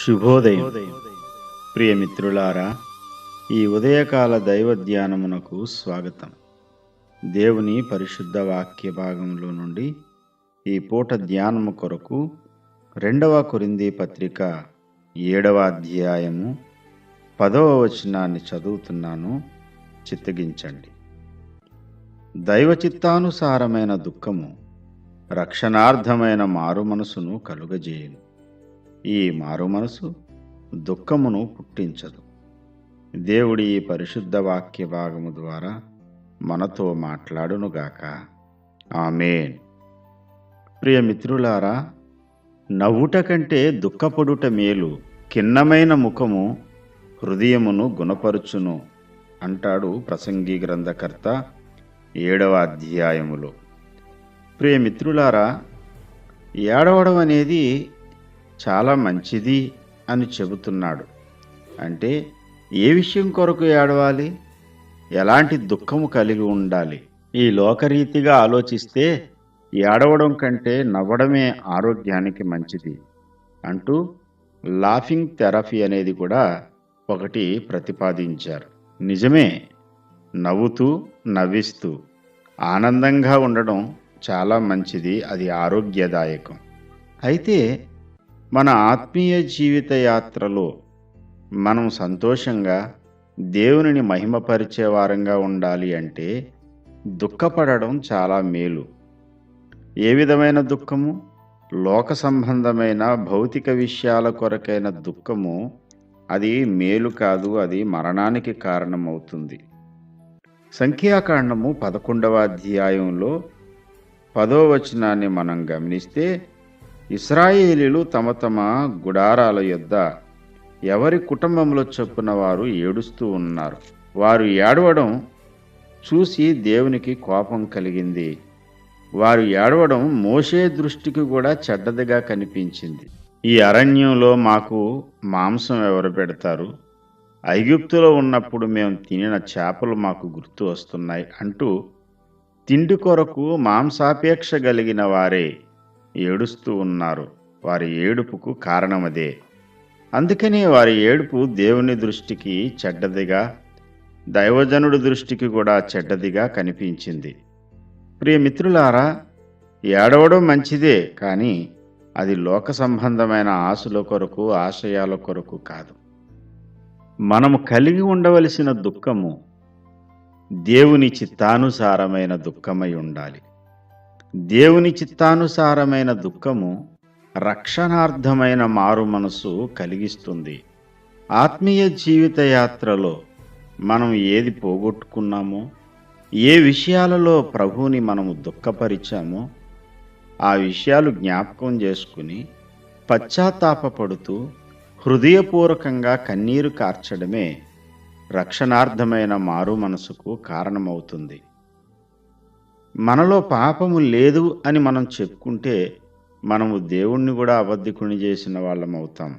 శుభోదయం ప్రియమిత్రులారా, ఈ ఉదయకాల దైవ ధ్యానమునకు స్వాగతం. దేవుని పరిశుద్ధ వాక్య భాగంలో నుండి ఈ పూట ధ్యానము కొరకు 2వ కొరింథీ పత్రిక 7వ అధ్యాయము 10వ వచనాన్ని చదువుతున్నాను. చిత్తగించండి. దైవ చిత్తానుసారమైన దుఃఖము రక్షణార్థమైన మారు మనసును కలుగజేయును. ఈ మారు మనసు దుఃఖమును పుట్టించదు. దేవుడి ఈ పరిశుద్ధ వాక్య భాగము ద్వారా మనతో మాట్లాడునుగాక. ఆమేన్. ప్రియమిత్రులారా, నవ్వుట కంటే దుఃఖపడుట మేలు, ఖిన్నమైన ముఖము హృదయమును గుణపరుచును అంటాడు ప్రసంగి గ్రంథకర్త 7వ అధ్యాయములో. ప్రియమిత్రులారా, ఏడవడం అనేది చాలా మంచిది అని చెబుతున్నాడు. అంటే ఏ విషయం కొరకు ఏడవాలి, ఎలాంటి దుఃఖము కలిగి ఉండాలి? ఈ లోకరీతిగా ఆలోచిస్తే ఏడవడం కంటే నవ్వడమే ఆరోగ్యానికి మంచిది అంటూ లాఫింగ్ థెరపీ అనేది కూడా ఒకటి ప్రతిపాదించారు. నిజమే, నవ్వుతూ నవ్విస్తూ ఆనందంగా ఉండడం చాలా మంచిది, అది ఆరోగ్యదాయకం. అయితే మన ఆత్మీయ జీవిత యాత్రలో మనం సంతోషంగా దేవునిని మహిమపరిచే వారంగా ఉండాలి అంటే దుఃఖపడడం చాలా మేలు. ఏ విధమైన దుఃఖము? లోక సంబంధమైన భౌతిక విషయాల కొరకైన దుఃఖము అది మేలు కాదు, అది మరణానికి కారణమవుతుంది. సంఖ్యాకాండము 11వ అధ్యాయంలో 10వ వచనాన్ని మనం గమనిస్తే, ఇశ్రాయేలీలు తమ తమ గుడారాల యొద్ద ఎవరి కుటుంబంలో చొప్పున వారు ఏడుస్తూ ఉన్నారు. వారు ఏడవడం చూసి దేవునికి కోపం కలిగింది. వారు ఏడవడం మోషే దృష్టికి కూడా చెడ్డదిగా కనిపించింది. ఈ అరణ్యంలో మాకు మాంసం ఎవరు పెడతారు? ఐగుప్తులో ఉన్నప్పుడు మేము తినిన చేపలు మాకు గుర్తు వస్తున్నాయి అంటూ తిండి కొరకు మాంసాపేక్ష కలిగిన వారే ఏడుస్తూ ఉన్నారు. వారి ఏడుపుకు కారణమదే. అందుకనే వారి ఏడుపు దేవుని దృష్టికి చెడ్డదిగా, దైవజనుడి దృష్టికి కూడా చెడ్డదిగా కనిపించింది. ప్రియమిత్రులారా, ఏడవడం మంచిదే, కానీ అది లోక సంబంధమైన ఆశల కొరకు, ఆశయాల కొరకు కాదు. మనము కలిగి ఉండవలసిన దుఃఖము దేవుని చిత్తానుసారమైన దుఃఖమై ఉండాలి. దేవుని చిత్తానుసారమైన దుఃఖము రక్షణార్థమైన మారు మనసు కలిగిస్తుంది. ఆత్మీయ జీవిత యాత్రలో మనం ఏది పోగొట్టుకున్నామో, ఏ విషయాలలో ప్రభువుని మనము దుఃఖపరిచామో ఆ విషయాలు జ్ఞాపకం చేసుకుని పశ్చాత్తాపపడుతూ హృదయపూర్వకంగా కన్నీరు కార్చడమే రక్షణార్థమైన మారు మనసుకు కారణమవుతుంది. మనలో పాపము లేదు అని మనం చెప్పుకుంటే మనము దేవుణ్ణి కూడా అబద్ధికుని చేసిన వాళ్ళం అవుతాం.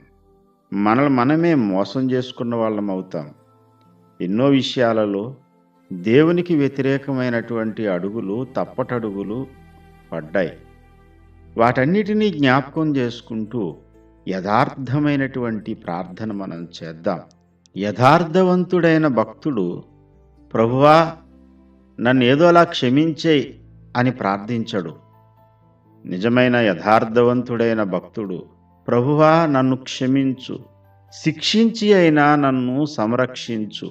మనమే మోసం చేసుకున్న వాళ్ళం అవుతాం. ఎన్నో విషయాలలో దేవునికి వ్యతిరేకమైనటువంటి అడుగులు, తప్పటడుగులు పడ్డాయి. వాటన్నిటినీ జ్ఞాపకం చేసుకుంటూ యథార్థమైనటువంటి ప్రార్థన మనం చేద్దాం. యథార్థవంతుడైన భక్తుడు, ప్రభువా నన్ను ఏదోలా క్షమించేయి అని ప్రార్థించడు. నిజమైన యథార్థవంతుడైన భక్తుడు, ప్రభువా నన్ను క్షమించు, శిక్షించి అయినా నన్ను సంరక్షించు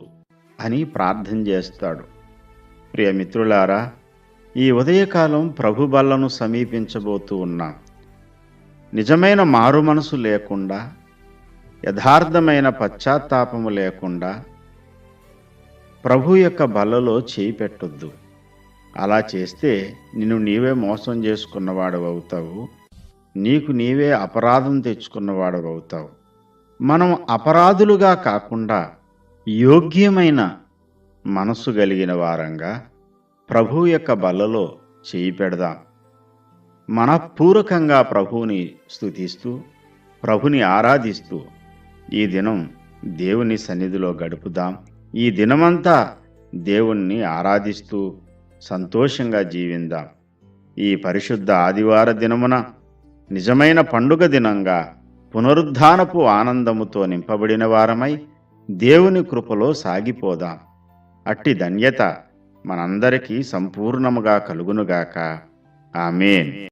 అని ప్రార్థన చేస్తాడు. ప్రియమిత్రులారా, ఈ ఉదయకాలం ప్రభు బల్లను సమీపించబోతూ ఉన్నాం. నిజమైన మారు మనసు లేకుండా, యథార్థమైన పశ్చాత్తాపము లేకుండా ప్రభు యొక్క బల్లలో చేయి పెట్టొద్దు. అలా చేస్తే నిన్ను నీవే మోసం చేసుకున్నవాడవవుతావు, నీకు నీవే అపరాధం తెచ్చుకున్నవాడవవుతావు. మనం అపరాధులుగా కాకుండా యోగ్యమైన మనసు కలిగిన వారంగా ప్రభు యొక్క బల్లలో చేయి పెడదాం. మనపూర్వకంగా ప్రభువుని స్తుతిస్తూ, ప్రభుని ఆరాధిస్తూ ఈ దినం దేవుని సన్నిధిలో గడుపుదాం. ఈ దినమంతా దేవుణ్ణి ఆరాధిస్తూ సంతోషంగా జీవిందాం. ఈ పరిశుద్ధ ఆదివార దినమున నిజమైన పండుగ దినంగా పునరుద్ధానపు ఆనందముతో నింపబడిన వారమై దేవుని కృపలో సాగిపోదాం. అట్టి ధన్యత మనందరికీ సంపూర్ణముగా కలుగునుగాక. ఆమేన్.